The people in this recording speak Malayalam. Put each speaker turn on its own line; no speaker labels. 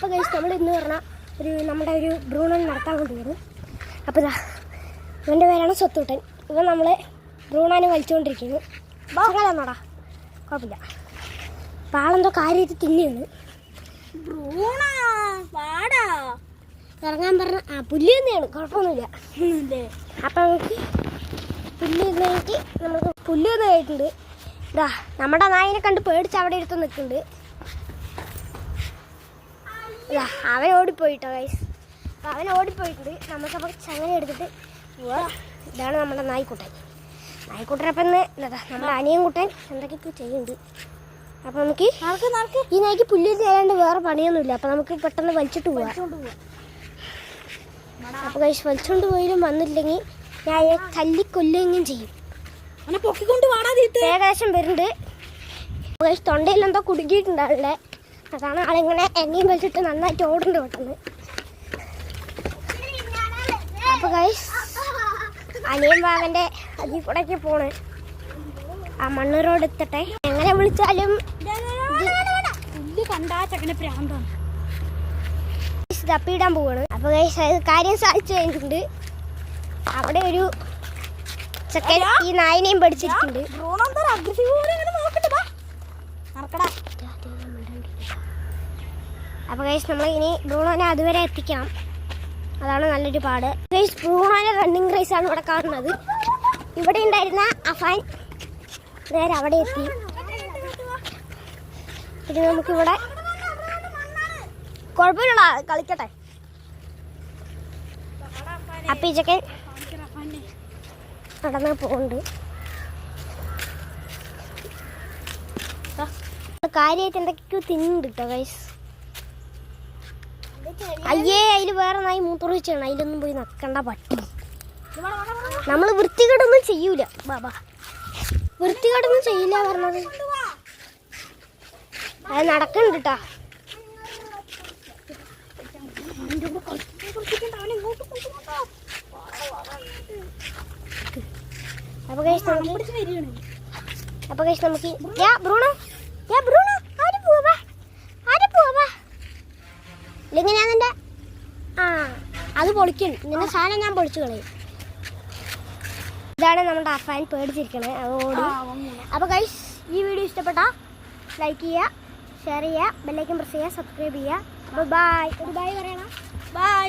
അപ്പോൾ ഗൈസ് നമ്മൾ ഇന്ന് പറഞ്ഞാൽ നമ്മുടെ ഒരു ബ്രൂണൻ നടത്താൻ കൊണ്ടുവരും. അപ്പോൾ ഇതാ ഇവൻ്റെ പേരാണ് സ്വത്തൂട്ടൻ. ഇവൻ നമ്മളെ ബ്രൂണാനെ വലിച്ചുകൊണ്ടിരിക്കുന്നു. അങ്ങനെന്നോടാ കുഴപ്പമില്ല. അപ്പോൾ ആളെന്തോ കാര്യമായിട്ട് തിന്നിയാണ്. ഇറങ്ങാൻ പറഞ്ഞ പുല്ല് തന്നെയാണ്, കുഴപ്പമൊന്നുമില്ല. അപ്പം നമുക്ക് പുല്ല് തിന്നിട്ട് നമുക്ക് പുല്ല് തന്നു കഴിഞ്ഞിട്ടുണ്ട്. ഇതാ നമ്മുടെ നായിനെ കണ്ട് പേടിച്ച് അവിടെ എടുത്ത് നിൽക്കുന്നുണ്ട്. ഇതാ അവൻ ഓടിപ്പോയിട്ടോ ഗൈസ്. അപ്പം അവൻ ഓടിപ്പോയിട്ടുണ്ട്. നമുക്കപ്പോൾ ചങ്ങനെ എടുത്തിട്ട് പോവാ. ഇതാണ് നമ്മുടെ നായ്ക്കുട്ടൻ. നായ്ക്കുട്ടനപ്പം ഇന്ന് ഇതാ നമ്മുടെ അനിയൻ കുട്ടൻ എന്തൊക്കെയൊക്കെ ചെയ്യുന്നുണ്ട്. അപ്പം നമുക്ക് ഈ നായ്ക്ക് പുല്ല് ചെയ്യാണ്ട് വേറെ പണിയൊന്നുമില്ല. അപ്പം നമുക്ക് പെട്ടെന്ന് വലിച്ചിട്ട് പോവാം. അപ്പോൾ ഗൈസ് വലിച്ചുകൊണ്ട് പോയാലും വന്നില്ലെങ്കിൽ ഞാൻ തല്ലിക്കൊല്ലുകയും ചെയ്യും. ഏകദേശം വരുന്നുണ്ട്. ഗൈസ് തൊണ്ടയിൽ എന്തോ കുടുക്കിയിട്ടുണ്ട് ആളുടെ. അതാണ് ആളിങ്ങനെ എണ്ണയും വലിച്ചിട്ട് നന്നായിട്ട് ഓടുന്നുണ്ട് പെട്ടെന്ന്. അപ്പോൾ ഗൈസ് അനിയൻ ബാവൻ്റെ അതിൽ കൂടെയൊക്കെ പോണ്. ആ മണ്ണ് റോഡ് എത്തട്ടെ. എങ്ങനെ വിളിച്ചാലും തപ്പിയിടാൻ പോവാണ്. അപ്പോൾ ഗൈസ് അത് കാര്യം സാധിച്ചു കഴിഞ്ഞിട്ടുണ്ട്. അവിടെ ഒരു ചെക്കൻ ഈ നായിനെയും പഠിച്ചിട്ടുണ്ട്. അപ്പോൾ ഗൈസ് നമ്മൾ ഇനി ബ്രൂണോനെ അതുവരെ എത്തിക്കണം. അതാണ് നല്ലൊരു പാട്. ഗൈസ് ബ്രൂണോനെ റണ്ണിങ് റേസാണ് ഇവിടെ കാണുന്നത്. ഇവിടെ ഉണ്ടായിരുന്ന അഫാൻ നേരെ അവിടെ എത്തി. ഇത് നമുക്കിവിടെ കുഴപ്പമില്ല, കളിക്കട്ടെ. അപ്പം ഈ ചെക്കൻ നടന്ന് പോകുന്നുണ്ട്. കാര്യമായിട്ട് എന്തൊക്കെയോ തിന്നുണ്ട് കേട്ടോ ഗൈസ്. അയ്യേ അതിൽ വേറെ നായി മൂത്രമൊഴിച്ചാണ്. അതിലൊന്നും പോയി നക്കണ്ട പട്ടി. നമ്മൾ വൃത്തികേടൊന്നും ചെയ്യൂല ബാബാ, വൃത്തികേടൊന്നും ചെയ്യില്ല പറഞ്ഞത്. അത് നടക്കുന്നുണ്ട് കേട്ടോ. അപ്പൊ കഴിച്ച് നമുക്ക് ഇല്ലെങ്കിൽ ഞാൻ എൻ്റെ അത് പൊളിക്കണം. നിന്റെ സാധനം ഞാൻ പൊളിച്ചു കളയും. ഇതാണ് നമ്മുടെ അഫാൻ പേടിച്ചിരിക്കണേ, അതോട്. അപ്പോൾ ഗൈസ് ഈ വീഡിയോ ഇഷ്ടപ്പെട്ടാൽ ലൈക്ക് ചെയ്യുക, ഷെയർ ചെയ്യുക, ബെല്ലൈക്കൻ പ്രസ് ചെയ്യുക, സബ്സ്ക്രൈബ് ചെയ്യുക. ബൈ. ഒരു ബൈ പറയണം. ബൈ.